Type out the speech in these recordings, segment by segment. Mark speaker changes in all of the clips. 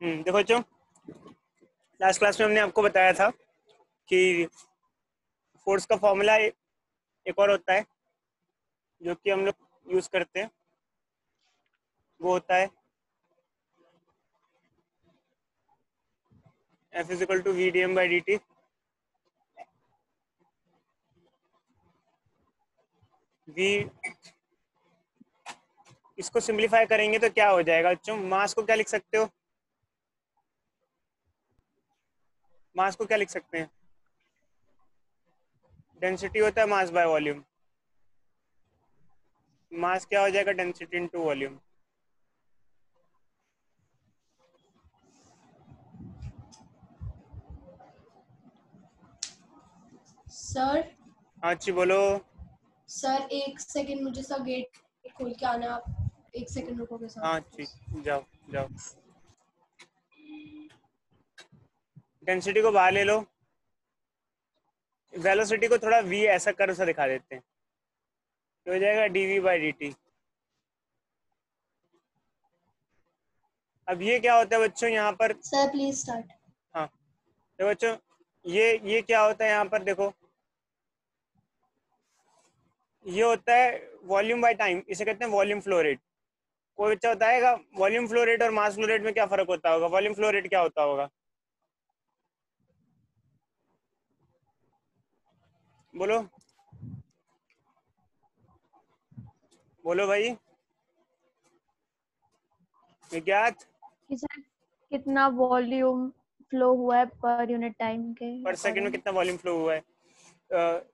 Speaker 1: देखो बच्चों, last class में हमने आपको बताया था कि फोर्स का फॉर्मूला एक और होता है जो कि हम लोग यूज करते हैं। वो होता है F is equal to v d m by d t. We इसको सिंप्लीफाई करेंगे तो क्या हो जाएगा बच्चों? मास को क्या लिख सकते हो? मास को क्या लिख सकते हैं? डेंसिटी होता है मास बाय वॉल्यूम। मास क्या हो जाएगा? Density into volume.
Speaker 2: सर।
Speaker 1: हाँ जी बोलो।
Speaker 2: सर एक सेकंड, मुझे सर गेट खोल के आना, आप एक सेकंड रुकोगे सर?
Speaker 1: हाँ जी, जाओ जाओ। डेंसिटी को बाहर ले लो। वेलोसिटी को थोड़ा वी ऐसा कर्व सा दिखा देते हैं तो हो जाएगा डीवी बाई डी टी। अब ये क्या होता है बच्चों यहाँ पर?
Speaker 2: Sir please start.
Speaker 1: हाँ तो बच्चों ये क्या होता है यहाँ पर? देखो ये होता है वॉल्यूम बाय टाइम, इसे कहते हैं वॉल्यूम फ्लो रेट। कोई बच्चा बताएगा वॉल्यूम फ्लो रेट और मास फ्लो रेट में क्या फर्क होता होगा? वॉल्यूम फ्लो रेट क्या होता होगा? बोलो बोलो भाई विज्ञात।
Speaker 3: कि सर कितना वॉल्यूम फ्लो हुआ है पर यूनिट टाइम के
Speaker 1: पर सेकंड में
Speaker 3: अकॉर्डिंग।
Speaker 1: कितना वॉल्यूम फ्लो हुआ है?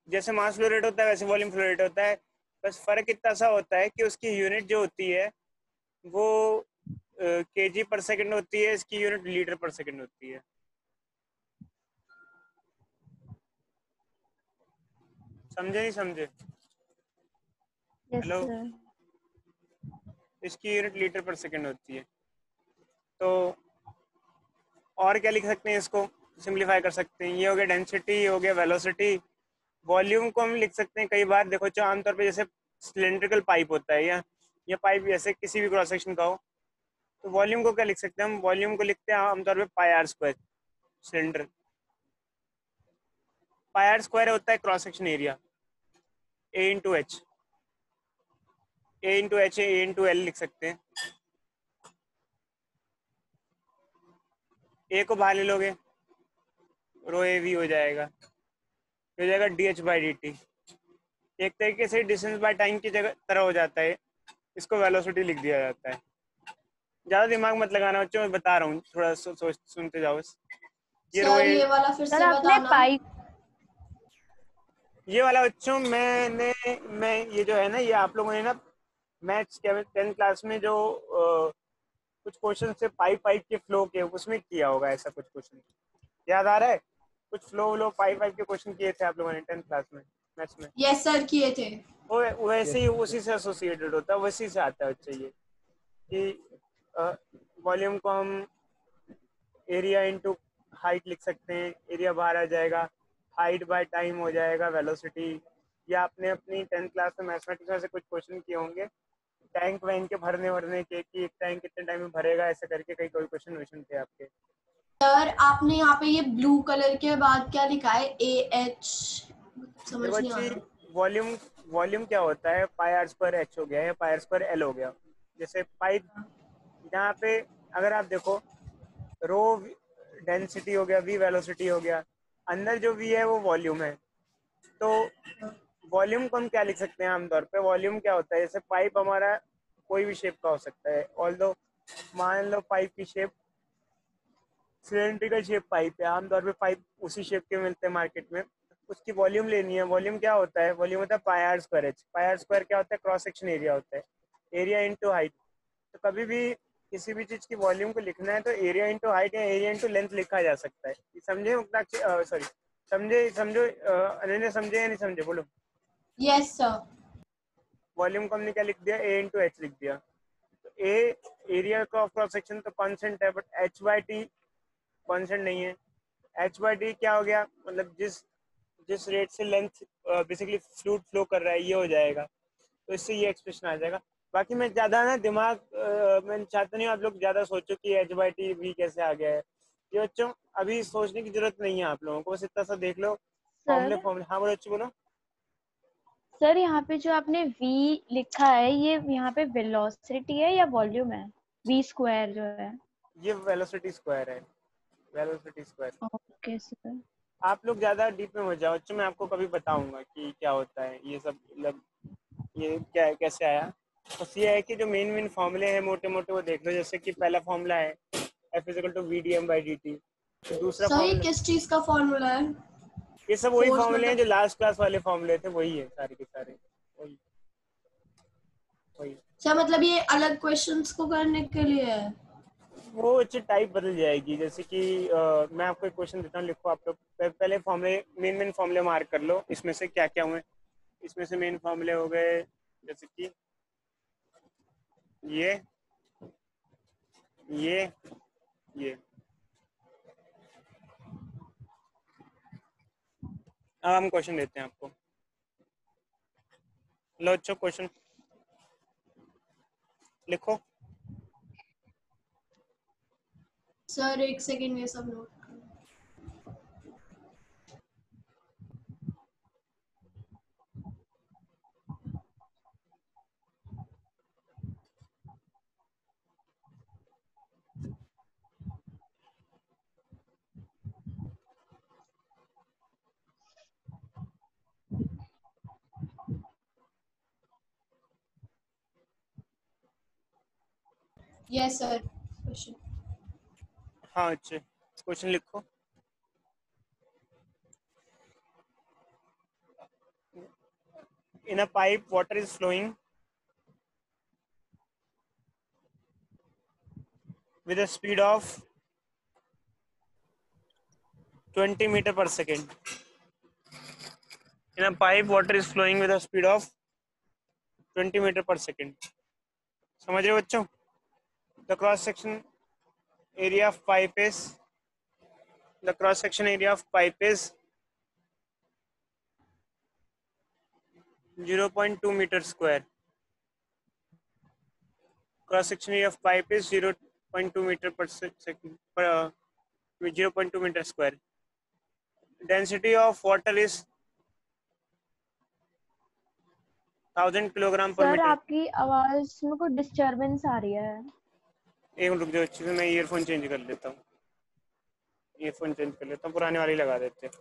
Speaker 1: जैसे मास फ्लो रेट होता है वैसे वॉल्यूम फ्लो रेट होता है। बस फर्क इतना सा होता है कि उसकी यूनिट जो होती है वो केजी पर सेकंड होती है, इसकी यूनिट लीटर पर सेकंड होती है। समझे नहीं समझे?
Speaker 3: Yes
Speaker 1: hello,
Speaker 3: sir.
Speaker 1: इसकी यूनिट लीटर पर सेकंड होती है। तो और क्या लिख सकते हैं? इसको सिंप्लीफाई कर सकते हैं। ये हो गया डेंसिटी, ये हो गया वेलोसिटी। वॉल्यूम को हम लिख सकते हैं कई बार, देखो जो आमतौर पे जैसे सिलेंड्रिकल पाइप होता है या पाइप ऐसे किसी भी क्रॉस सेक्शन का हो, तो वॉल्यूम को क्या लिख सकते हैं हम? वॉल्यूम को लिखते हैं आमतौर पे pi r square. Cylinder pi r square होता है cross section area, A into H. A into H, A into L लिख सकते हैं। ए को बाहर ले लोगे, रो ए वी हो जाएगा, हो जाएगा D H by d T. एक तरीके से डिस्टेंस बाय टाइम की जगह तरह हो जाता है, इसको वेलोसिटी लिख दिया जाता है। ज़्यादा दिमाग मत लगाना बच्चों, मैं बता रहा हूँ, थोड़ा सोच सुनते जाओ बस। ये रो
Speaker 2: सर
Speaker 1: ए,
Speaker 2: ये वाला फिर
Speaker 3: सर
Speaker 2: से
Speaker 3: आपने
Speaker 2: बताना।
Speaker 3: पाई
Speaker 1: ये वाला बच्चों मैं ये जो है ना, ये आप लोगों ने ना मैथ्स 10th क्लास में जो कुछ क्वेश्चन से पाइप पाइप के फ्लो के उसमें किया होगा ऐसा कुछ क्वेश्चन। याद आ रहा है? कुछ फ्लो पाइप पाइप के क्वेश्चन किए थे आप लोगों ने 10th क्लास में मैथ्स में।
Speaker 2: यस सर किए थे।
Speaker 1: वो वैसे ही उसी से एसोसिएटेड होता है, वैसे से आता है बच्चे ये कि वॉल्यूम को हम एरिया इंटू हाइट लिख सकते हैं। एरिया बाहर आ जाएगा, हाइट बाय टाइम हो जाएगा वेलोसिटी। या आपने अपनी 10th क्लास में मैथमेटिक्स में से कुछ क्वेश्चन किए होंगे टैंक वैंक के भरने के, कि एक टैंक कितने टाइम में भरेगा, ऐसे करके कई कोई क्वेश्चन वोश्चन थे आपके।
Speaker 2: सर आपने यहाँ पे ये ब्लू कलर के बाद क्या लिखा है? ए एच, समझ
Speaker 1: देखो
Speaker 2: नहीं आ
Speaker 1: अच्छी,
Speaker 2: रहा।
Speaker 1: वॉल्यूम वॉल्यूम क्या होता है? पाई आर स्क्वायर एच हो गया या पाई आर स्क्वायर एल हो गया। जैसे पाइप, यहाँ पे अगर आप देखो, रो डेंसिटी हो गया, वी वेलोसिटी हो गया, अंदर जो वी है वो वॉल्यूम है। तो वॉल्यूम को हम क्या लिख सकते हैं आमतौर पे? वॉल्यूम क्या होता है? जैसे पाइप हमारा कोई भी शेप का हो सकता है, ऑल्दो मान लो पाइप की शेप सिलेंड्रिकल शेप पाइप है, आमतौर पे पाइप उसी शेप के मिलते हैं मार्केट में। उसकी वॉल्यूम लेनी है। वॉल्यूम क्या होता है? वॉल्यूम होता है pi r square H. Pi r square क्या होता है? क्रॉस सेक्शन एरिया होता है, एरिया इंटू हाइट। तो कभी भी किसी भी चीज की वॉल्यूम को लिखना है तो एरिया इंटू हाइट या एरिया इंटू लेंथ लिखा जा सकता है। समझे उतना? सॉरी, समझे समझो अनन्या, समझे या नहीं समझे? बोलो।
Speaker 2: Yes sir.
Speaker 1: वॉल्यूम को हमने क्या लिख दिया? ए इंटू एच लिख दिया। तो ए एरिया का क्रॉस सेक्शन तो कांस्टेंट है, but H by T constant नहीं है। एच बाई टी क्या हो गया? मतलब जिस जिस रेट से लेंथ बेसिकली फ्लूइड फ्लो कर रहा है ये हो जाएगा। तो इससे ये एक्सप्रेशन आ जाएगा। बाकी मैं ज्यादा ना दिमाग मैं चाहता नहीं हूँ आप लोग ज्यादा सोचो कि एच बाई टी वी कैसे आ गया है। ये बच्चों अभी सोचने की जरूरत नहीं है आप लोगों को, बस इतना सा देख लो फॉर्मूले
Speaker 3: सर
Speaker 1: फॉर्मूले। हाँ बोलो बच्चों बोलो।
Speaker 3: सर यहाँ पे जो आपने v लिखा है ये यहाँ पे वेलोसिटी है या वॉल्यूम है? v स्क्वायर जो है।
Speaker 1: ये वेलोसिटी स्क्वायर है, वेलोसिटी स्क्वायर।
Speaker 3: Okay sir.
Speaker 1: आप लोग ज्यादा डीप में मत जाओ बच्चों, मैं आपको कभी बताऊंगा कि क्या होता है ये सब, मतलब ये क्या है कैसे आया। बस ये है कि जो मेन मेन फॉर्मूले हैं मोटे मोटे वो देख लो। जैसे कि पहला फॉर्मूला है F is equal to v d m by d t. दूसरा
Speaker 2: सर ये
Speaker 1: फॉर्मूला,
Speaker 2: किस चीज का फॉर्मूला है?
Speaker 1: ये सब वही
Speaker 2: फोर्स
Speaker 1: फॉर्मूले हैं
Speaker 2: मतलब?
Speaker 1: जो लास्ट क्लास वाले फॉर्मूले थे, वही है सारे के सारे, वही वही।
Speaker 2: सर मतलब ये अलग क्वेश्चंस को करने के लिए है?
Speaker 1: वो अच्छी टाइप बदल जाएगी। जैसे कि मैं आपको एक क्वेश्चन देता हूँ, लिखो आप लोग पहले फॉर्मूले, मेन मेन फॉर्मूले मार्क कर लो इसमें से क्या क्या हुए। इसमें से मेन फॉर्मूले हो गए जैसे कि ये ये ये। अब हम क्वेश्चन देते हैं आपको। लो अच्छा क्वेश्चन लिखो।
Speaker 2: सर एक सेकेंड ये सब नोट करो। Yes sir question.
Speaker 1: हाँ अच्छे क्वेश्चन लिखो। In a pipe, water is flowing with a speed of 20 meter per second. In a pipe, water is flowing with a speed of 20 meter per second. समझ रहे हो बच्चों? The cross section area of pipe is, the cross section area of pipe is 0.2 meter square. Cross section area of pipe is 0.2 meter per second per 0.2 meter square. Density of water is 1000 kilogram पर
Speaker 3: sir
Speaker 1: metre.
Speaker 3: आपकी आवाज में कोई disturbance आ रही है।
Speaker 1: एक minute रुक जाओ अच्छे से, मैं ईयरफोन चेंज कर लेता हूँ। ईयरफोन चेंज कर लेता हूँ, पुराने वाली लगा देते हैं।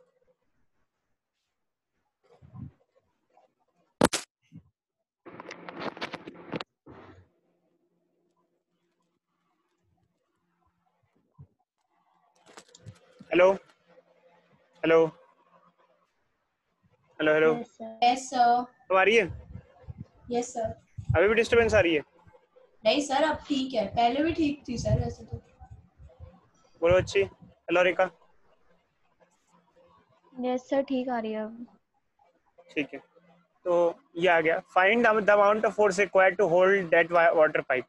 Speaker 1: Hello hello hello hello.
Speaker 3: Yes sir.
Speaker 2: Yes sir.
Speaker 1: अब आ रही है?
Speaker 2: Yes sir.
Speaker 1: अभी भी डिस्टरबेंस आ रही है?
Speaker 2: नहीं सर अब ठीक है, पहले भी ठीक थी सर ऐसे तो।
Speaker 1: बोलो अच्छी। हेलो रेखा।
Speaker 3: यस सर ठीक आ रही है अब।
Speaker 1: ठीक है, तो ये आ गया। Find the amount of force required to hold that water pipe.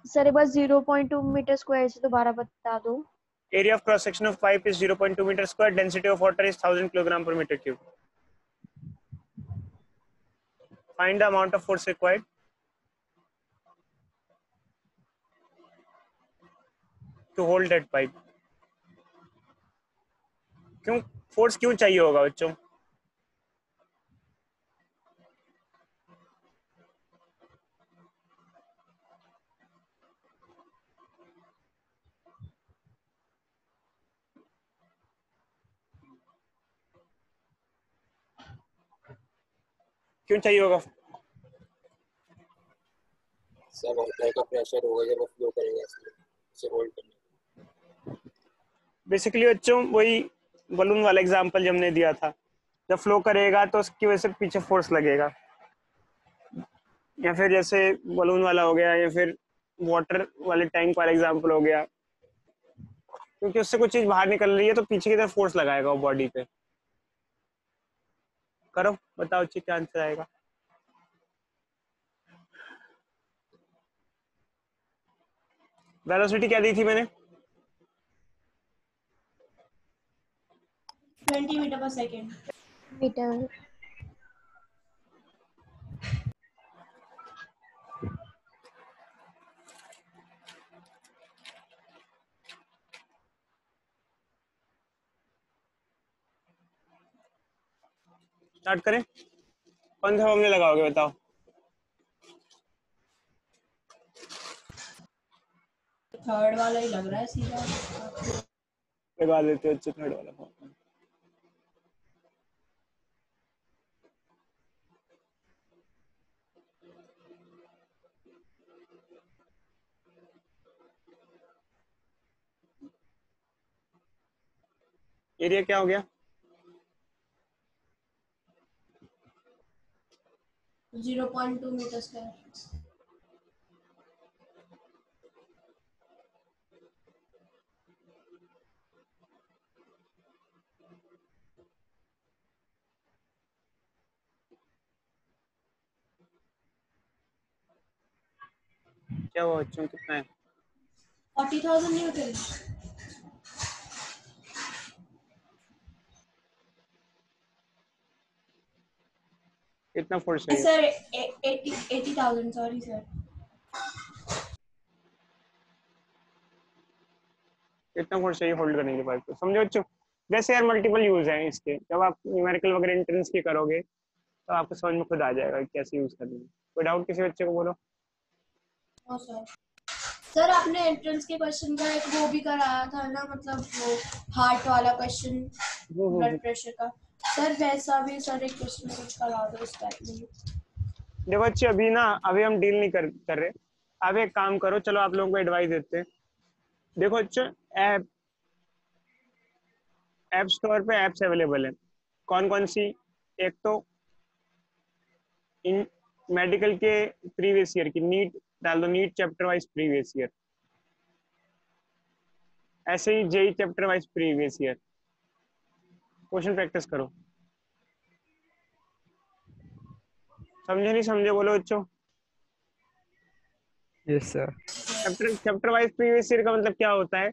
Speaker 3: Sir एक बार 0.2 मीटर स्क्वायर से दोबारा बता दो।
Speaker 1: Area of cross section of pipe is 0.2 metre square. Density of water is 1000 kilogram per metre cube. Find the amount of force required to hold that pipe. क्यों force क्यों चाहिए होगा बच्चों? क्यों चाहिए होगा?
Speaker 4: सब वाटर का प्रेशर होगा जब वो फ्लो करेगा इसे होल्ड करने।
Speaker 1: बेसिकली बच्चों वही बलून वाला एग्जांपल जो हमने दिया था, जब फ्लो करेगा तो उसकी वजह से पीछे फोर्स लगेगा, या फिर जैसे बलून वाला हो गया, या फिर वाटर वाले टैंक वाला एग्जांपल हो गया। क्योंकि उससे कुछ चीज बाहर निकल रही है तो पीछे की तरफ फोर्स लगाएगा वो बॉडी पे। करो बताओ अच्छी क्या आंसर आएगा। वेलोसिटी क्या दी थी मैंने?
Speaker 2: 20 metre per second.
Speaker 3: Metre.
Speaker 1: Start करें? कौन सा फॉर्मूला लगाओगे बताओ?
Speaker 2: थर्ड वाला ही लग रहा है सीधा।
Speaker 1: लगा देते हो थर्ड वाला फॉर्मूला। एरिया क्या हो गया?
Speaker 2: 0.2 मीटर स्क्वायर।
Speaker 1: क्या हुआ बच्चों, कितना है?
Speaker 2: 40,000 न्यूटन।
Speaker 1: कितना फोर्स चाहिए?
Speaker 2: Sir 80,000 sorry sir.
Speaker 1: कितना फोर्स चाहिए होल्ड करने के बाद? तो समझो बच्चों, वैसे यार मल्टीपल यूज है इसके। जब आप न्यूमेरिकल वगैरह एंट्रेंस की करोगे तो आपको समझ में खुद आ जाएगा कि कैसे यूज करनी है। कोई डाउट किसी बच्चे को बोलो।
Speaker 2: हाँ सर। सर आपने एंट्रेंस के क्वेश्चन का एक वो भी कराया था ना, मतलब वो हार्ट वाला क्वेश्चन, ब्लड प्रेशर का। सर वैसा भी सर एक क्वेश्चन कुछ करा दो उस टाइप में।
Speaker 1: देखो बच्चे, अभी हम डील नहीं कर रहे। अब एक काम करो, चलो आप लोगों को एडवाइस देते हैं। देखो बच्चों, ऐप स्टोर पे ऐप्स अवेलेबल है। कौन कौन सी? एक तो इन मेडिकल के प्रीवियस ईयर की नीट डाल दो, NEET chapter wise previous year. ऐसे ही JEE chapter wise previous year. Question practice करो। समझे नहीं समझे बोलो बच्चों?
Speaker 5: Yes sir.
Speaker 1: Chapter wise previous year का मतलब क्या होता है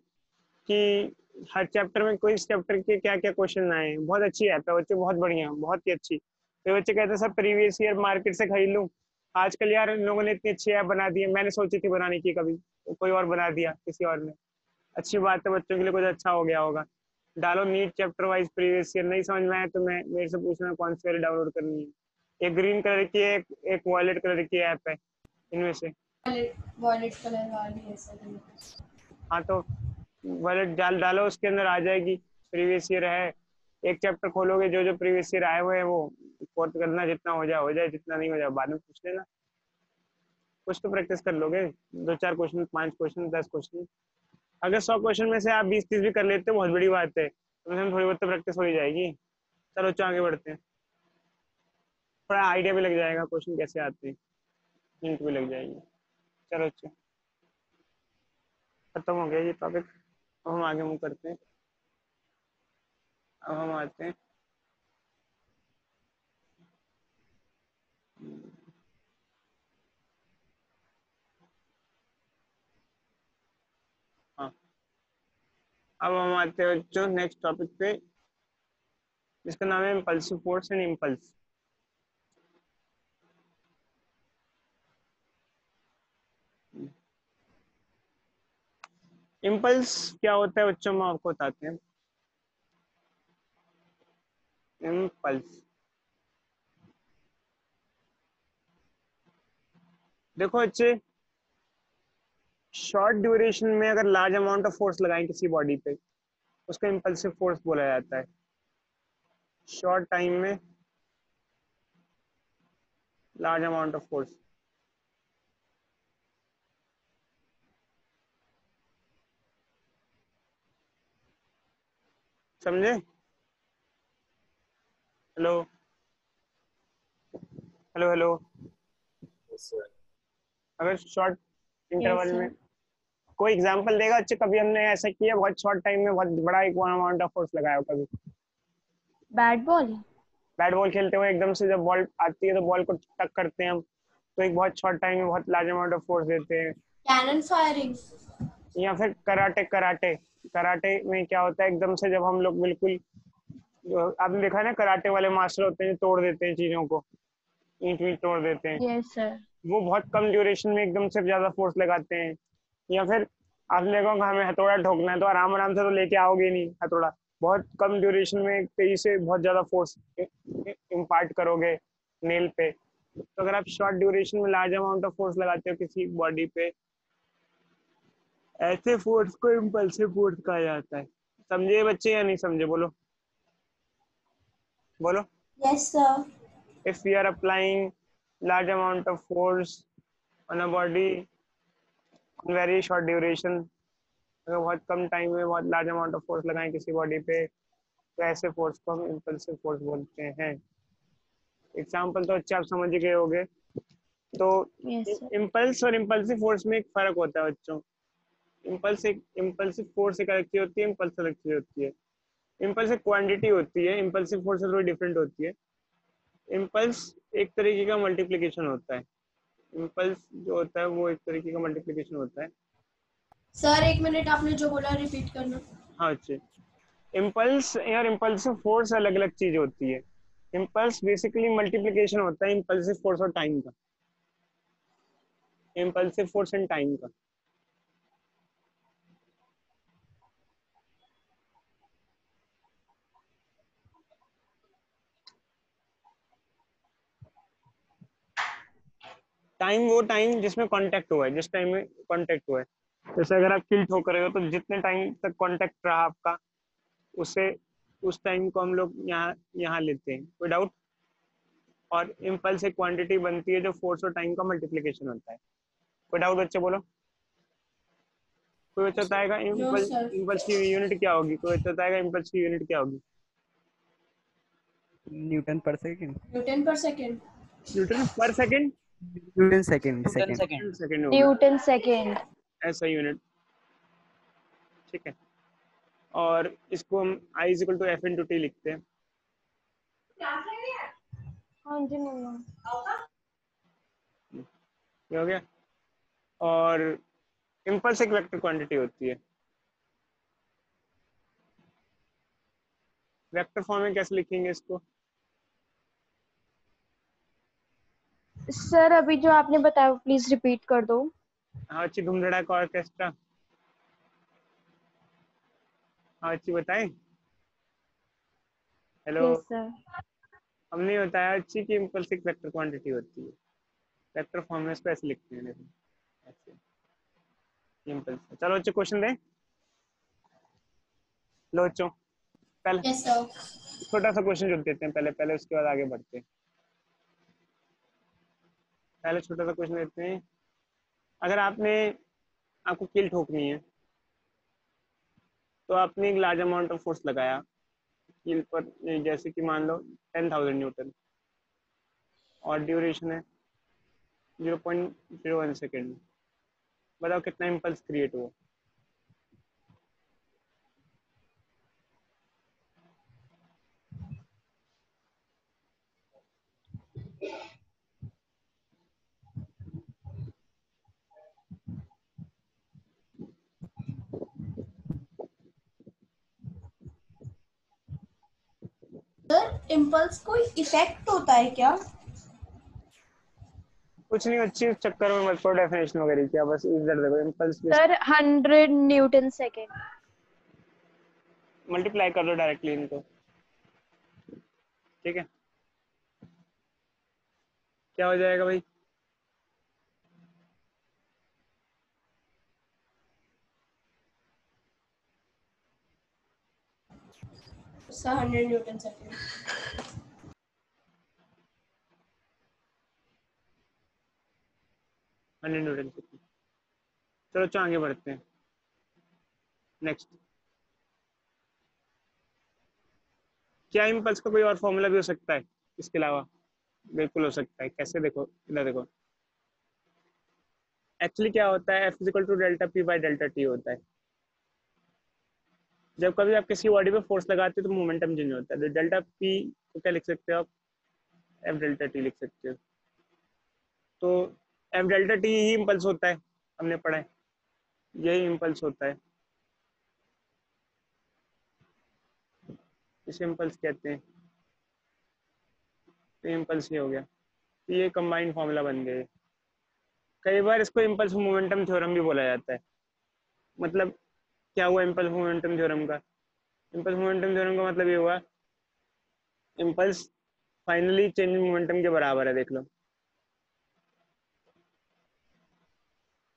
Speaker 1: कि हर चैप्टर में कोई चैप्टर के क्या क्या क्वेश्चन आए हैं। बहुत अच्छी ऐप है बच्चे, बहुत बढ़िया, बहुत ही अच्छी। तो बच्चे कहते हैं सर प्रीवियस ईयर मार्केट से खरीद लूं। आजकल यार इन लोगों ने इतनी अच्छी ऐप बना दी है, मैंने सोची थी बनाने की कभी, तो कोई और बना दिया किसी और ने। अच्छी बात है, बच्चों के लिए कुछ अच्छा हो गया होगा। डालो NEET chapter wise previous year. नहीं समझ में आया तो मैं मेरे से पूछना कौन सी वाली डाउनलोड करनी है। एक ग्रीन कलर की है, एक वॉयलेट कलर की ऐप है, इनमें से।
Speaker 2: वॉलेट कलर वाली है सर।
Speaker 1: हाँ तो वॉलेट डालो, उसके अंदर आ जाएगी। प्रीवियस ईयर है, एक चैप्टर खोलोगे, जो जो प्रीवियस ईयर आए हुए हैं वो फोर्थ करना। जितना हो जाए, जितना नहीं हो जाए बाद में पूछ लेना। कुछ तो प्रैक्टिस कर लोगे, 2-4 क्वेश्चन, 5 क्वेश्चन, 10 क्वेश्चन। अगर 100 क्वेश्चन में से आप 20-30 भी कर लेते हो बहुत बड़ी बात है। तो थोड़ी बहुत तो प्रैक्टिस हो ही जाएगी। चलो अच्छा आगे बढ़ते हैं। थोड़ा आइडिया भी लग जाएगा क्वेश्चन कैसे आते हैं, हिंट भी लग जाएगी। चलो अच्छा, खत्म हो गया ये टॉपिक। अब हम आगे मूव करते हैं। अब हम आते हैं हाँ, अब हम आते हैं जो नेक्स्ट टॉपिक पे, जिसका नाम है impulsive force and impulse. Impulse क्या होता है बच्चों, हम आपको बताते हैं। इम्पल्स, देखो बच्चे, शॉर्ट ड्यूरेशन में अगर लार्ज अमाउंट ऑफ फोर्स लगाएं किसी बॉडी पे, उसको इम्पल्सिव फोर्स बोला जाता है। शॉर्ट टाइम में लार्ज अमाउंट ऑफ फोर्स। समझे? Hello hello hello.
Speaker 4: Yes sir.
Speaker 1: अगर शॉर्ट
Speaker 3: यस
Speaker 1: इंटरवल में
Speaker 3: सर।
Speaker 1: कोई एग्जांपल देगा अच्छा, कभी हमने ऐसा किया बहुत शॉर्ट टाइम में बहुत बड़ा एक अमाउंट ऑफ फोर्स लगाया हो कभी?
Speaker 3: Bat ball.
Speaker 1: बैट बॉल खेलते हुए एकदम से जब बॉल आती है तो बॉल को टक करते हैं हम, तो एक बहुत शॉर्ट टाइम में बहुत लार्ज अमाउंट ऑफ फोर्स देते हैं।
Speaker 2: Cannon firing.
Speaker 1: या फिर कराटे कराटे कराटे में क्या होता है, एकदम से जब हम लोग बिल्कुल जो आपने देखा है ना, कराटे वाले मास्टर होते हैं, तोड़ देते हैं चीजों को, ईंट वींट तोड़ देते हैं,
Speaker 3: यस सर।
Speaker 1: वो बहुत कम ड्यूरेशन में एकदम से ज्यादा फोर्स लगाते हैं। या फिर आपने देखा होगा हमें हथौड़ा ठोकना है तो आराम आराम से तो लेके आओगे नहीं हथौड़ा, बहुत कम ड्यूरेशन में तेजी से बहुत ज्यादा फोर्स इम्पार्ट करोगे नेल पे। तो अगर आप शॉर्ट ड्यूरेशन में लार्ज अमाउंट ऑफ फोर्स लगाते हो किसी बॉडी पे, ऐसे फोर्स को इम्पल्सिव फोर्स कहा जाता है। समझे बच्चे या नहीं समझे? बोलो बोलो।
Speaker 2: Yes sir.
Speaker 1: If we are applying large amount of force on a body on very short duration, अगर बहुत कम टाइम में बहुत लार्ज अमाउंट ऑफ फोर्स लगाएं किसी बॉडी पे, तो ऐसे फोर्स को हम इम्पल्सिव फोर्स बोलते हैं। एग्जाम्पल तो अच्छे आप समझ गए होंगे। तो
Speaker 3: यस सर।
Speaker 1: इम्पल्स और इम्पल्सिव फोर्स में एक फर्क होता है बच्चों। इम्पल्सिव फोर्स एक अलग चीज होती है, इम्पल्स अलग चीज होती है। इम्पल्स एक क्वांटिटी होती है, इम्पल्सिव फोर्स से थोड़ी डिफरेंट होती है। इम्पल्स एक तरीके का मल्टीप्लिकेशन होता है, इम्पल्स जो होता है वो एक तरीके का मल्टीप्लिकेशन होता है।
Speaker 2: सर 1 मिनट, आपने जो बोला रिपीट करना।
Speaker 1: हाँ अच्छे। इम्पल्स और इम्पल्सिव फोर्स अलग अलग चीज होती है। इम्पल्स बेसिकली मल्टीप्लिकेशन होता है इम्पल्सिव फोर्स और टाइम का, इम्पल्सिव फोर्स एंड टाइम का। टाइम वो टाइम जिसमें कांटेक्ट हुआ है, जिस टाइम में कांटेक्ट हुआ है। जैसे अगर आप कील ठोक रहे हो तो जितने टाइम तक कांटेक्ट रहा आपका, उससे उस टाइम को हम लोग यहाँ यहाँ लेते हैं विदाउट। और इम्पल्स एक क्वांटिटी बनती है जो फोर्स और टाइम का मल्टीप्लिकेशन होता है। कोई डाउट बच्चे बोलो? कोई बच्चा बताएगा
Speaker 2: नो
Speaker 1: इम्पल्स
Speaker 2: सर।
Speaker 1: इम्पल्स की यूनिट क्या होगी? कोई बच्चा बताएगा इम्पल्स की यूनिट क्या होगी?
Speaker 5: Newton per second.
Speaker 2: Newton per second.
Speaker 1: Newton per second?
Speaker 5: Newton second
Speaker 4: newton
Speaker 5: second.
Speaker 4: Second.
Speaker 1: Second होगी
Speaker 3: न्यूटन सेकेंड।
Speaker 1: ऐसा यूनिट। ठीक है, और इसको हम I is equal to F into T लिखते हैं।
Speaker 3: हाँ जी मम्मा।
Speaker 1: ये हो गया। और इम्पल्स एक वेक्टर क्वांटिटी होती है। वेक्टर फॉर्म में कैसे लिखेंगे इसको?
Speaker 3: सर अभी जो आपने बताया प्लीज रिपीट कर दो।
Speaker 1: हाँ अच्छी धूम धड़ाका ऑर्केस्ट्रा। हाँ अच्छी बताएं। हेलो।
Speaker 3: Yes sir.
Speaker 1: हमने बताया अच्छी कि इम्पल्स एक वेक्टर क्वांटिटी होती है। वेक्टर फॉर्म में इसको ऐसे लिखते हैं, देखो ऐसे इम्पल्स। चलो बच्चों क्वेश्चन दें। लो बच्चों, पहले
Speaker 2: यस सर।
Speaker 1: छोटा सा क्वेश्चन जो देते हैं पहले पहले, उसके बाद आगे बढ़ते हैं। पहले छोटा सा क्वेश्चन देते हैं। अगर आपको कील ठोकनी है तो आपने एक लार्ज अमाउंट ऑफ फोर्स लगाया कील पर, जैसे कि मान लो 10,000 न्यूटन, और ड्यूरेशन है 0.01 सेकेंड। बताओ कितना इम्पल्स क्रिएट हुआ?
Speaker 2: सर इम्पल्स कोई इफेक्ट होता है क्या?
Speaker 1: कुछ नहीं, अच्छी चक्कर में मत पड़ो डेफिनेशन वगैरह क्या, बस इधर देखो impulse
Speaker 3: sir 100 Newton second.
Speaker 1: Multiply कर दो डायरेक्टली इनको। ठीक है, क्या हो जाएगा भाई?
Speaker 2: Sir 100 Newton second.
Speaker 1: 100 Newton second. चलो अच्छा आगे बढ़ते हैं। नेक्स्ट, क्या इम्पल्स का कोई और फॉर्मूला भी हो सकता है इसके अलावा? बिल्कुल हो सकता है। कैसे? देखो इधर देखो, एक्चुअली क्या होता है, F equal to delta p by delta t होता है। जब कभी आप किसी बॉडी पे फोर्स लगाते हो तो मोमेंटम चेंज होता है। तो डेल्टा पी को क्या लिख सकते हो आप? एफ डेल्टा टी लिख सकते हो। तो एफ डेल्टा टी ही इम्पल्स होता है, हमने पढ़ा है, यही इम्पल्स होता है। इसे इम्पल्स कहते हैं। तो इम्पल्स ये हो गया, तो ये कंबाइंड फॉर्मूला बन गए। कई बार इसको इम्पल्स मोमेंटम थ्योरम भी बोला जाता है। मतलब क्या हुआ इम्पल्स मोमेंटम थ्योरम का? इम्पल्स मोमेंटम थ्योरम का मतलब ये हुआ, impulse finally change in momentum के बराबर है। देख लो,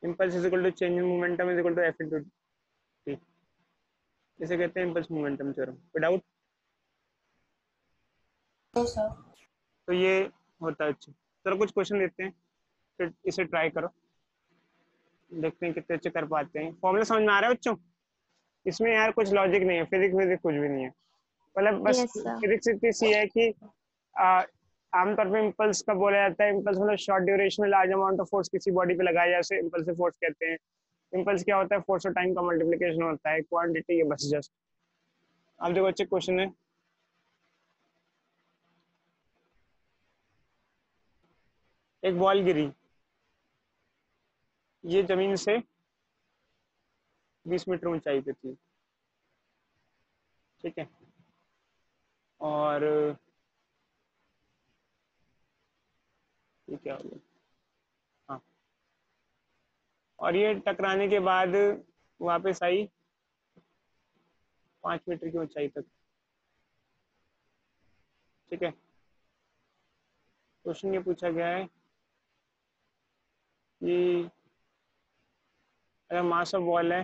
Speaker 1: impulse is equal to change in momentum is equal to F into T. इसे कहते हैं impulse momentum theorem. Without
Speaker 2: no sir.
Speaker 1: तो ये होता है। अच्छा चलो कुछ क्वेश्चन देते हैं, फिर इसे ट्राई करो, देखते हैं कितने अच्छे कर पाते हैं। फॉर्मूला समझ में आ रहा है बच्चों? इसमें यार कुछ लॉजिक नहीं है, फिजिक्स विजिक्स कुछ भी नहीं है। मतलब बस
Speaker 3: यस सर।
Speaker 1: फिजिक्स इतनी सी है कि आमतौर पे इम्पल्स का बोला जाता है, इम्पल्स मतलब शॉर्ट ड्यूरेशन में लार्ज अमाउंट ऑफ फोर्स किसी बॉडी पे लगाया जाए, उसे इम्पल्सिव फोर्स कहते हैं। इम्पल्स क्या होता है? फोर्स और टाइम का मल्टीप्लिकेशन होता है, क्वांटिटी है बस जस्ट। अब देखो अच्छे क्वेश्चन है। एक बॉल गिरी, ये जमीन से 20 मीटर ऊंचाई पे थी, ठीक है, और ये क्या हो गया, हाँ, और ये टकराने के बाद वापस आई 5 मीटर की ऊंचाई तक, ठीक है। क्वेश्चन ये पूछा गया है कि अगर मास ऑफ बॉल है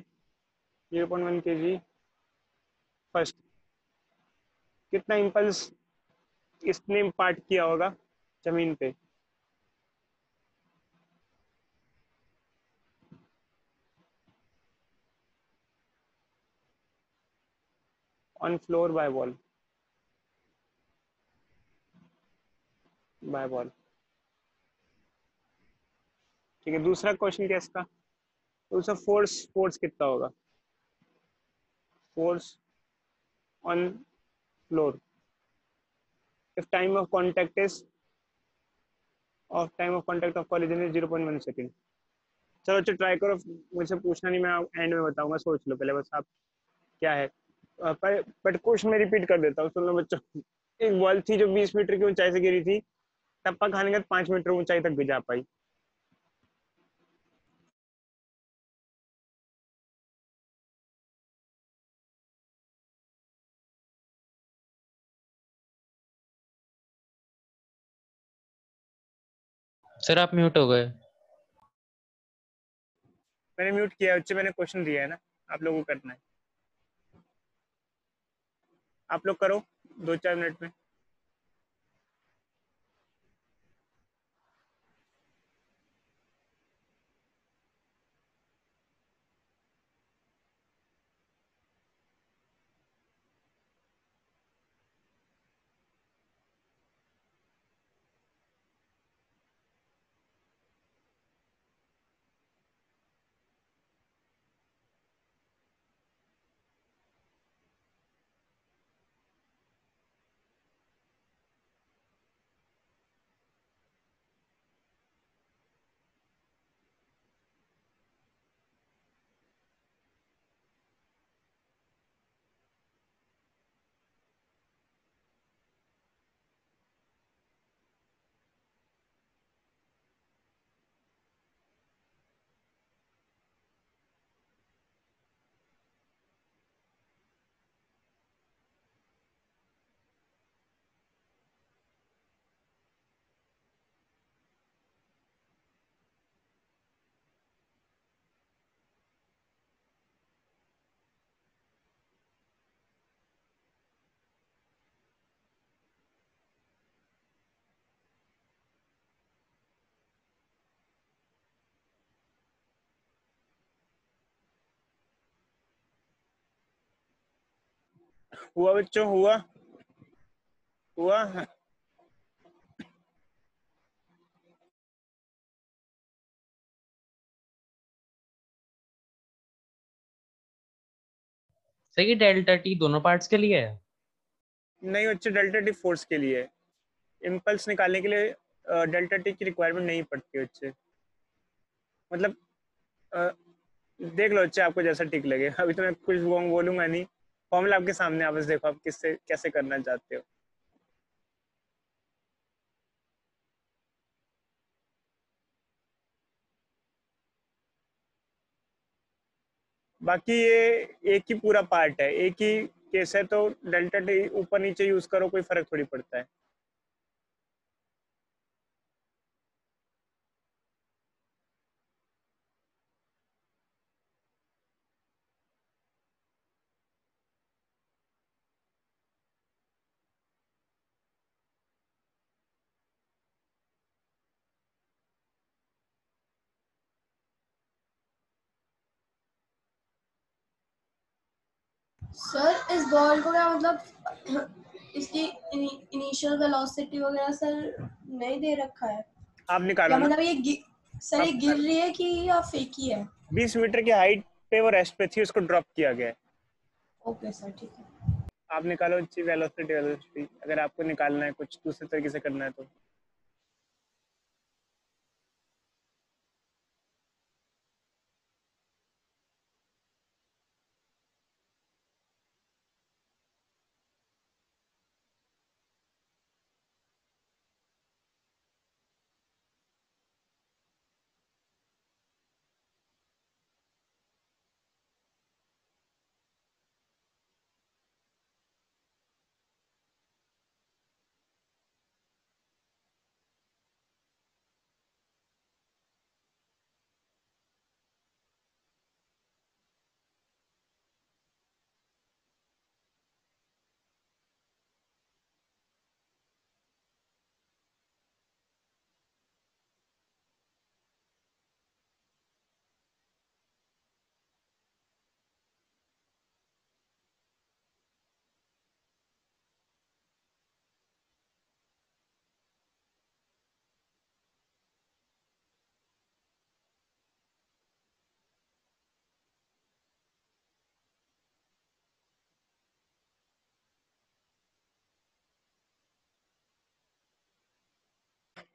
Speaker 1: 0.1 kg, फर्स्ट कितना इम्पल्स इसने इम्पार्ट किया होगा जमीन पे? On floor by ball, by ball, ठीक है। दूसरा क्वेश्चन क्या है इसका? दूसरा फोर्स, फोर्स कितना होगा? Force on floor if time of contact is time of contact of collision is 0.1 second. चलो अच्छा ट्राई करो, मुझसे पूछना नहीं, मैं एंड में बताऊंगा, सोच लो पहले बस आप क्या है। पर क्वेश्चन में रिपीट कर देता हूँ, सुन लो बच्चों। एक बॉल थी जो 20 मीटर की ऊंचाई से गिरी थी, टप्पा खाने के बाद 5 मीटर ऊंचाई तक भी जा पाई।
Speaker 6: सर आप म्यूट हो गए।
Speaker 1: मैंने म्यूट किया बच्चे, मैंने क्वेश्चन दिया है ना, आप लोगों को करना है, आप लोग करो 2-4 मिनट में। हुआ बच्चों, हुआ हुआ।
Speaker 6: सर ये डेल्टा टी दोनों पार्ट्स के लिए है?
Speaker 1: नहीं बच्चे, डेल्टा टी फोर्स के लिए है, इम्पल्स निकालने के लिए डेल्टा टी की रिक्वायरमेंट नहीं पड़ती बच्चे। मतलब देख लो बच्चे, आपको जैसा ठीक लगे। अभी तो मैं कुछ बोलूंगा नहीं, फॉर्मूला आपके सामने, आप बस देखो आप किससे कैसे करना चाहते हो। बाकी ये एक ही पूरा पार्ट है, एक ही केस है, तो डेल्टा टी ऊपर नीचे यूज करो, कोई फर्क थोड़ी पड़ता है।
Speaker 2: सर इस बॉल को क्या मतलब इसकी इनिशियल वेलोसिटी वगैरह सर नहीं दे रखा है,
Speaker 1: आप निकालो
Speaker 2: या
Speaker 1: ना।
Speaker 2: मतलब ये सर ये गिर रही है कि या फेक ही है?
Speaker 1: 20 मीटर की हाइट पे वो रेस्ट पे थी, उसको ड्रॉप किया गया है।
Speaker 2: ओके सर, ठीक है।
Speaker 1: आप निकालो अच्छी वेलोसिटी, अगर आपको निकालना है कुछ दूसरे तरीके से करना है तो।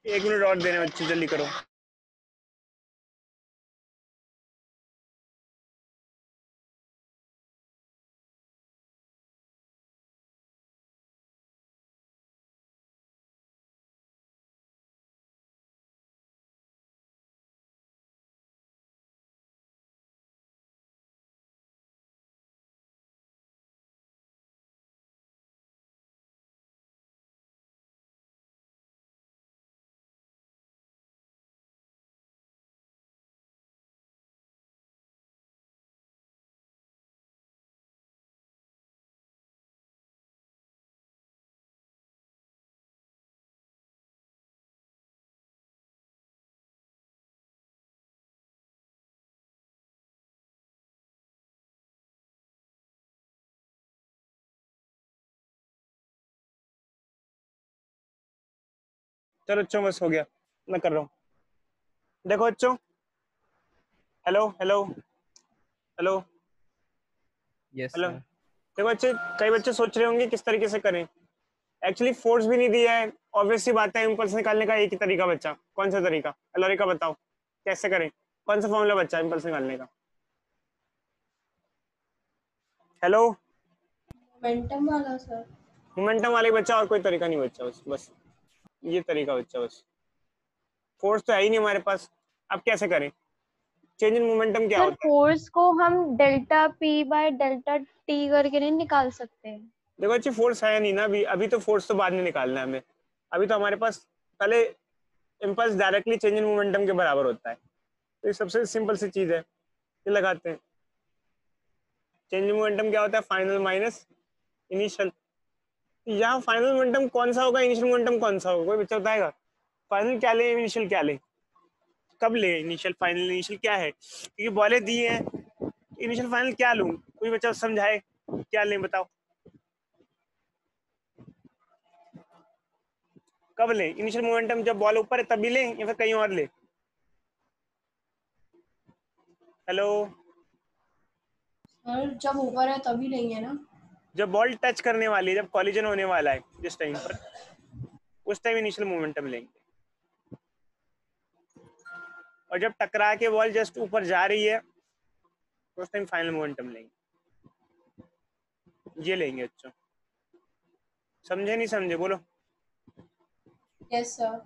Speaker 1: एक मिनट और देने बच्चे, जल्दी करो। चलो बच्चों, बस हो गया, मैं कर रहा हूँ। देखो बच्चों, hello hello hello
Speaker 5: yes
Speaker 1: hello.
Speaker 5: Sir.
Speaker 1: देखो बच्चे, कई बच्चे सोच रहे होंगे किस तरीके से करें। एक्चुअली फोर्स भी नहीं दिया है, ऑब्वियस सी बात है, इम्पल्स निकालने का एक ही तरीका बच्चा। कौन सा तरीका? एलोरिका बताओ कैसे करें, कौन सा फॉर्मूला बच्चा इम्पल्स निकालने का? हेलो।
Speaker 2: मोमेंटम वाला सर।
Speaker 1: मोमेंटम वाले बच्चा, और कोई तरीका नहीं बच्चा, बस बस ये तरीका बच्चा, बस। फोर्स तो है ही नहीं हमारे पास, अब कैसे करें? चेंज इन मोमेंटम क्या
Speaker 3: सर
Speaker 1: होता है?
Speaker 3: फोर्स को हम delta P by delta T करके नहीं निकाल सकते?
Speaker 1: देखो अच्छी फोर्स है नहीं ना अभी, अभी तो फोर्स तो बाद में निकालना है हमें। अभी तो हमारे पास पहले impulse directly change in momentum के बराबर होता है, तो ये सबसे सिंपल सी चीज है, ये लगाते हैं। चेंज इन मोमेंटम क्या होता है? Final minus initial. यहाँ फाइनल मोमेंटम कौन सा होगा, इनिशियल मोमेंटम कौन सा होगा, कोई बच्चा बताएगा? फाइनल क्या ले, इनिशियल क्या ले, कब ले इनिशियल फाइनल? इनिशियल क्या है, क्योंकि बॉले दी है, इनिशियल फाइनल क्या लूं? कोई बच्चा समझाए, क्या लें बताओ, कब ले इनिशियल मोमेंटम? जब बॉल ऊपर है तभी ले, या फिर कहीं और ले? हेलो।
Speaker 2: सर जब ऊपर है तभी लेंगे ना?
Speaker 1: जब बॉल टच करने वाली है, जब कॉलिजन होने वाला है जिस टाइम पर, उस टाइम इनिशियल मोमेंटम लेंगे। और जब टकरा के बॉल जस्ट ऊपर जा रही है, तो उस टाइम फाइनल मोमेंटम लेंगे। ये लेंगे। अच्छा समझे नहीं समझे बोलो।
Speaker 2: Yes sir.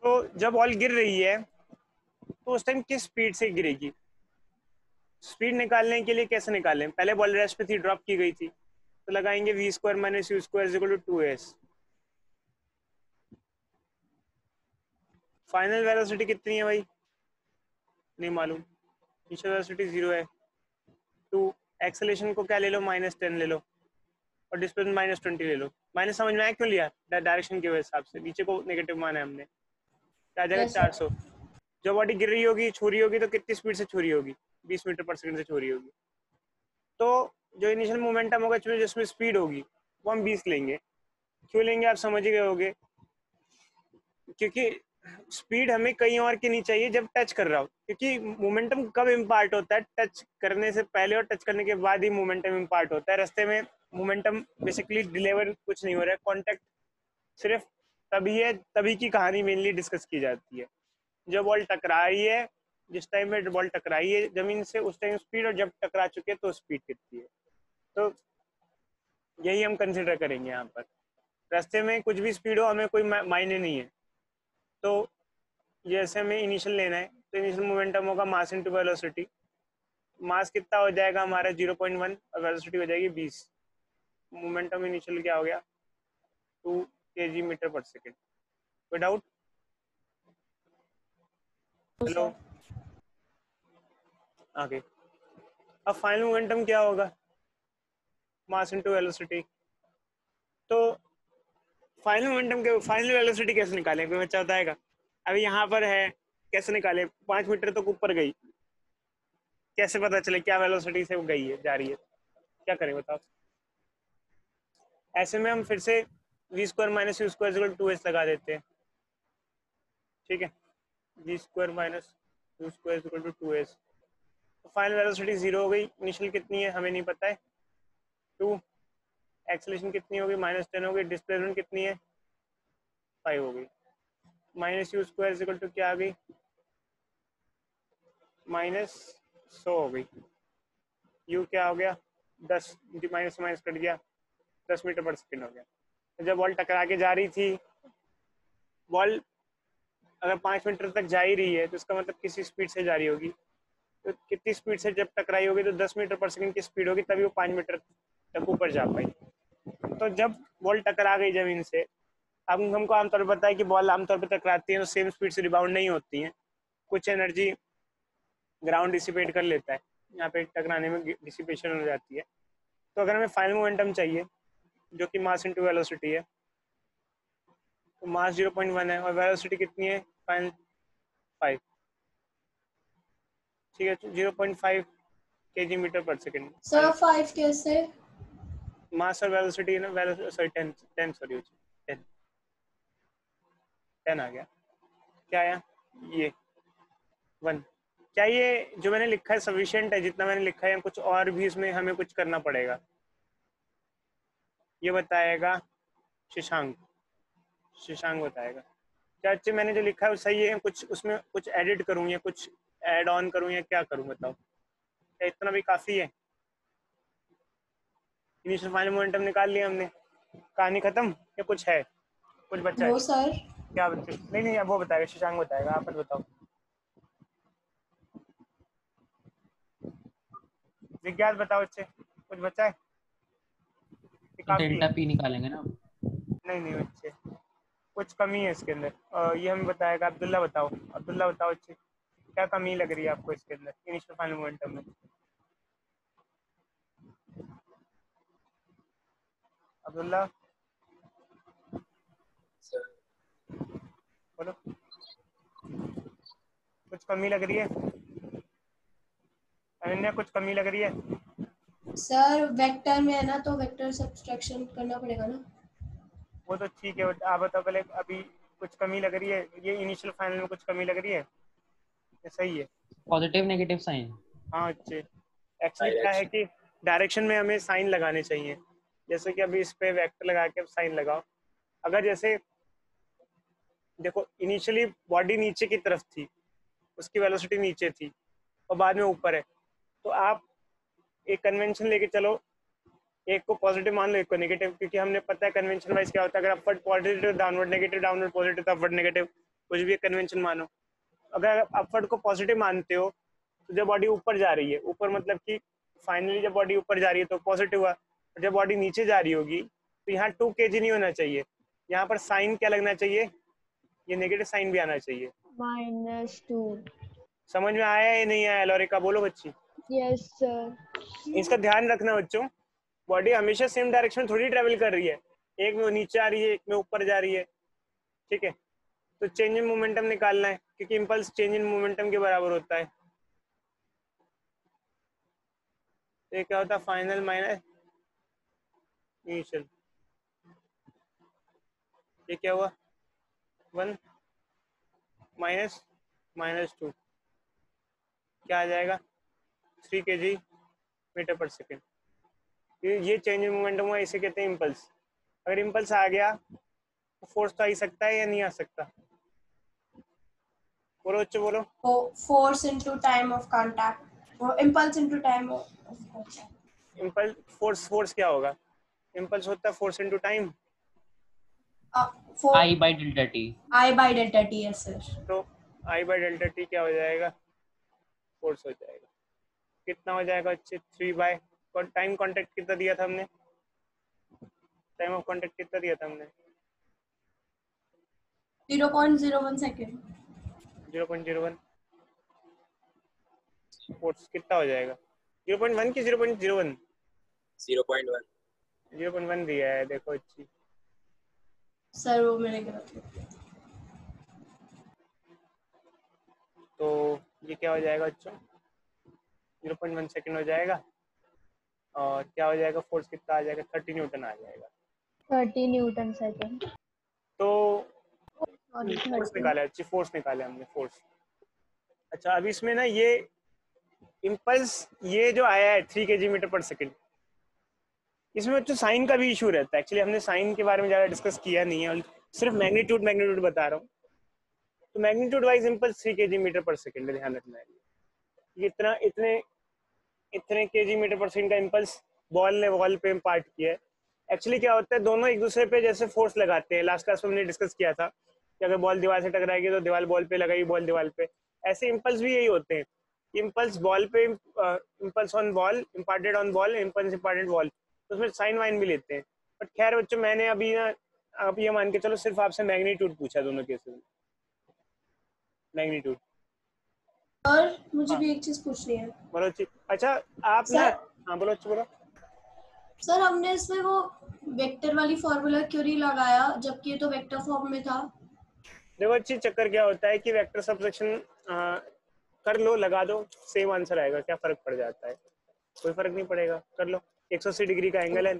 Speaker 1: तो जब बॉल गिर रही है तो उस टाइम किस स्पीड से गिरेगी, स्पीड निकालने के लिए कैसे निकालें, पहले बॉल रेस्ट पे थी, ड्रॉप की गई थी, तो लगाएंगे v square minus u square is equal to 2s। Final velocity कितनी है भाई, नहीं मालूम, इनिशियल वेलोसिटी 0 है। टू एक्सेलेरेशन को क्या ले लो, -10 ले लो, और डिस्प्लेसमेंट -20 ले लो। माइनस समझ में आया क्यों लिया, डायरेक्शन के हिसाब से, नीचे को नेगेटिव माना है हमने, क्या आ जाएगा
Speaker 2: यस सर।
Speaker 1: 400। जो बॉडी गिर रही होगी, छू रही होगी, तो कितनी स्पीड से छू रही होगी, 20 मीटर पर सेकंड से छू रही होगी। तो जो इनिशियल मोमेंटम होगा जिसमें स्पीड होगी वो हम 20 लेंगे। क्यों लेंगे आप समझ ही गए होगे, क्योंकि स्पीड हमें कहीं और की नहीं चाहिए जब टच कर रहा हो, क्योंकि मोमेंटम कब इम्पार्ट होता है, टच करने से पहले और टच करने के बाद ही मोमेंटम इम्पार्ट होता है। रास्ते में मोमेंटम बेसिकली डिलीवर कुछ नहीं हो रहा है, कॉन्टैक्ट सिर्फ तभी है, तभी की कहानी मेनली डिस्कस की जाती है। जब बॉल टकरा रही है, जिस टाइम में बॉल टकराई है जमीन से उस टाइम स्पीड, और जब टकरा चुके हैं तो स्पीड कितनी है। तो यही हम कंसिडर करेंगे यहाँ पर। रास्ते में कुछ भी स्पीड हो, हमें कोई मायने नहीं है। तो जैसे हमें इनिशियल लेना है, तो इनिशियल मोमेंटम होगा मास इनटू वेलोसिटी। मास कितना हो जाएगा हमारा 0.1 और वेलोसिटी हो जाएगी 20। मोमेंटम इनिशियल क्या हो गया 2 kg मीटर पर सेकेंड। कोई डाउट? हेलो आगे। अब फाइनल मोमेंटम क्या होगा, मास इनटू वेलोसिटी। तो फाइनल मोमेंटम के फाइनल वेलोसिटी कैसे निकालें, कोई बच्चा बताएगा? अभी यहाँ पर है, कैसे निकालें? 5 मीटर तक ऊपर गई, कैसे पता चले क्या वेलोसिटी से वो गई है, जा रही है, क्या करें बताओ? ऐसे में हम फिर से v square minus u square equal to 2s लगा देते हैं, ठीक है। v square minus u square equal to 2s। तो फाइनल वेलोसिटी 0 हो गई, इनिशियल कितनी है हमें नहीं पता है, 2। एक्सेलरेशन कितनी होगी, -10 हो गई। डिस्प्लेसमेंट कितनी है, 5 हो गई। Minus u square equal to क्या आ गई, -100 हो गई। यू क्या हो गया 10, माइनस माइनस कट गया, 10 मीटर पर सेकेंड हो गया। तो जब बॉल टकरा के जा रही थी, बॉल अगर 5 मीटर तक जा ही रही है तो इसका मतलब किसी स्पीड से जा रही होगी। तो कितनी स्पीड से जब टकराई होगी, तो 10 मीटर पर सेकेंड की स्पीड होगी, तभी वो 5 मीटर तक ऊपर जा पाई। तो जब बॉल टकरा गई जमीन से, अब हमको आमतौर पर पता है कि बॉल आमतौर पर टकराती है तो सेम स्पीड से रिबाउंड नहीं होती है, कुछ एनर्जी ग्राउंड डिसिपेट कर लेता है, यहाँ पे टकराने में डिसिपेशन हो जाती है। तो अगर हमें फाइनल मोमेंटम चाहिए जो कि मास इनटू वेलोसिटी है, तो मास 0.1 है और वेलोसिटी कितनी है, 5, ठीक है। 0.5 kg metre per second.
Speaker 2: Sir 5 कैसे?
Speaker 1: मास और वेलोसिटी है ना, सॉरी 10 सॉरी 10 आ गया, क्या आया ये 1। क्या ये जो मैंने लिखा है सफिशिएंट है, जितना मैंने लिखा है, या कुछ और भी इसमें हमें कुछ करना पड़ेगा, ये बताएगा शशांक। शशांक बताएगा क्या अच्छे मैंने जो लिखा है वो सही है, कुछ उसमें कुछ एडिट करूँ या कुछ ऐड ऑन करूँ या क्या करूँ बताओ? क्या इतना भी काफ़ी है? इनिशियल फाइनल मोमेंटम निकाल लिया हमने, कहानी खत्म या कुछ है, कुछ बच्चा है?
Speaker 2: No sir.
Speaker 1: क्या बच्चे? नहीं नहीं, अब वो बताएगा, शशांक बताएगा, आप मत बताओ। विज्ञान बताओ बच्चे, कुछ बच्चा है? ये
Speaker 6: तो
Speaker 1: काफी
Speaker 6: डेल्टा
Speaker 1: है?
Speaker 6: पी निकालेंगे ना।
Speaker 1: नहीं नहीं बच्चे, कुछ कमी है इसके अंदर, ये हमें बताएगा। अब्दुल्ला बताओ, अब्दुल्ला बताओ बच्चे, क्या कमी लग रही है आपको इसके अंदर इनिशियल फाइनल मोमेंटम में? अब्दुल्ला बोलो, कुछ कमी लग रही है? अनन्या कुछ कमी लग रही है?
Speaker 2: सर वेक्टर में है ना, तो वेक्टर सब्सट्रैक्शन करना पड़ेगा ना।
Speaker 1: वो तो ठीक है, आप बताओ पहले, अभी कुछ कमी लग रही है ये इनिशियल फाइनल में, कुछ कमी लग रही है? ये सही है?
Speaker 6: Positive negative sign.
Speaker 1: हाँ अच्छे। एक्चुअली क्या है कि डायरेक्शन में हमें साइन लगाने चाहिए, जैसे कि अभी इस पे वेक्टर लगा के साइन लगाओ। अगर जैसे देखो इनिशियली बॉडी नीचे की तरफ थी, उसकी वेलोसिटी नीचे थी और बाद में ऊपर है, तो आप एक कन्वेंशन लेके चलो एक को पॉजिटिव मान लो, एक को नेगेटिव, क्योंकि हमने पता है कन्वेंशन वाइज क्या होता है, अगर upward positive downward negative positive upward negative, कुछ भी कन्वेंशन मानो। अगर अपवर्ड को पॉजिटिव मानते हो तो जब बॉडी ऊपर जा रही है, ऊपर मतलब कि फाइनली जब बॉडी ऊपर जा रही है तो पॉजिटिव हुआ, और जब बॉडी नीचे जा रही होगी तो यहाँ 2 kg नहीं होना चाहिए, यहाँ पर साइन क्या लगना चाहिए, ये नेगेटिव साइन भी आना चाहिए।
Speaker 3: -2।
Speaker 1: समझ में आया या नहीं आया लोरिका, बोलो बच्ची।
Speaker 3: Yes sir.
Speaker 1: इसका ध्यान रखना बच्चों, बॉडी हमेशा सेम डायरेक्शन में थोड़ी ट्रेवल कर रही है, एक में वो नीचे आ रही है, एक में ऊपर जा रही है, ठीक है। तो चेंज इन मोमेंटम निकालना है, क्योंकि इंपल्स चेंज इन मोमेंटम के बराबर होता है। ये क्या होता है, फाइनल माइनस इनिशियल, ये क्या हुआ 1 -2, क्या आ जाएगा 3 kg मीटर पर सेकेंड। ये चेंज इन मोमेंटम हुआ, इसे कहते हैं इम्पल्स। अगर इम्पल्स आ गया तो फोर्स तो आ ही सकता है या नहीं आ सकता, बोलो बच्चों बोलो।
Speaker 2: Force into time of contact, impulse into time of contact.
Speaker 1: Impulse force क्या होगा, इम्पल्स होता है force into time,
Speaker 6: I/Δt।
Speaker 2: I/Δt, yes sir.
Speaker 1: तो I/Δt क्या हो जाएगा, फोर्स हो जाएगा। कितना हो जाएगा अच्छे 3 टाइम कांटेक्ट कितना दिया था हमने, टाइम ऑफ कांटेक्ट कितना दिया था हमने
Speaker 2: 0.01 सेकेंड।
Speaker 1: 0.01, फोर्स कितना हो जाएगा 0.1 की 0.01,
Speaker 4: 0.1।
Speaker 1: 0.1 दिया है, देखो अच्छी।
Speaker 2: सर वो मैंने गलत लिखा।
Speaker 1: तो ये क्या हो जाएगा बच्चों 0.1 सेकेंड हो जाएगा, और क्या हो जाएगा फोर्स कितना आ जाएगा 30 न्यूटन आ जाएगा।
Speaker 3: 30 न्यूटन सेकेंड।
Speaker 1: तो
Speaker 3: सॉरी
Speaker 1: फोर्स
Speaker 3: 30।
Speaker 1: निकाला, अच्छी फोर्स निकाले हमने, फोर्स। अच्छा अब इसमें ना ये इम्पल्स ये जो आया है 3 kg मीटर पर सेकेंड, इसमें बच्चों साइन का भी इशू रहता है। एक्चुअली हमने साइन के बारे में ज़्यादा डिस्कस किया नहीं है, और सिर्फ मैग्नीट्यूड बता रहा हूँ। तो magnitude wise impulse 3 kg metre per second, ध्यान रखना है। ये इतने kg मीटर पर सेकेंड का इम्पल्स बॉल ने वॉल पे इम्पार्ट किया है। एक्चुअली क्या होता है, दोनों एक दूसरे पे जैसे फोर्स लगाते हैं, लास्ट क्लास में हमने डिस्कस किया था कि अगर बॉल दीवार से टकराएगी तो दीवार बॉल पे लगाएगी, बॉल दीवार पे। ऐसे इम्पल्स भी यही होते हैं, इम्पल्स बॉल पे, impulse on ball, imparted on ball, impulse imparted ball, तो उसमें साइन वाइन भी लेते हैं। बट खैर बच्चों, मैंने अभी ये मान के चलो सिर्फ आपसे मैग्नीट्यूड पूछा दोनों केसेस में, मैग्नीट्यूड।
Speaker 2: और मुझे भी एक चीज पूछनी है।
Speaker 1: बोलो अच्छी। अच्छा आप ना, हाँ बोलो अच्छी बोलो।
Speaker 2: सर हमने इसमें वो वेक्टर वाली फॉर्मूला क्यों नहीं लगाया, जबकि ये तो वेक्टर फॉर्म में था।
Speaker 1: देखो अच्छी, चक्कर क्या होता है कि वेक्टर सबसेक्शन कर लो, लगा दो, सेम आंसर आएगा, क्या फर्क पड़ जाता है, कोई फर्क नहीं पड़ेगा, कर लो। 180 डिग्री का एंगल है,